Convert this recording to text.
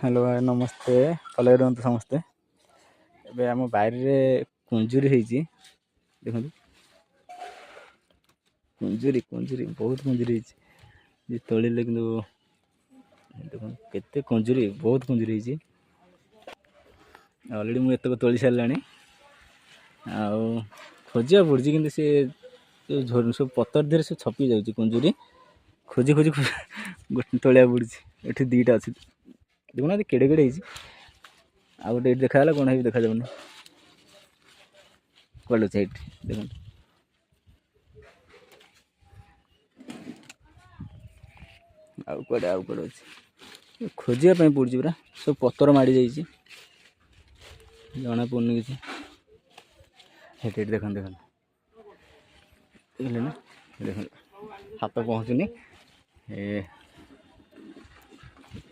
Hello भाई नमस्ते। भले रुहतु समस्ते। एबे आम बाहर कुंजुरी होती देखो कुंजुरी कुंजुरी बहुत कुंजुरी होती तोड़े कि देखो केते कुंजुरी बहुत कुंजुरी होती अलरेडी मुझे एतक तोड़ी सारे खोजा पड़ी कि सी जो सब पतर देर सब छपी जाऊँगी कुंजुरी खोजी खोजी गोटे तोड़ा पड़ी ये दीटा अच्छी देखुना केड़े केड़े आ गोटे देखा कौन है देखा जाऊनी कल देख आड़े अच्छे खोजापी पड़ी पूरा सब पतर माड़ी जा जना पड़नी कि देख देख देख ना देख हाथ पहुँचुनी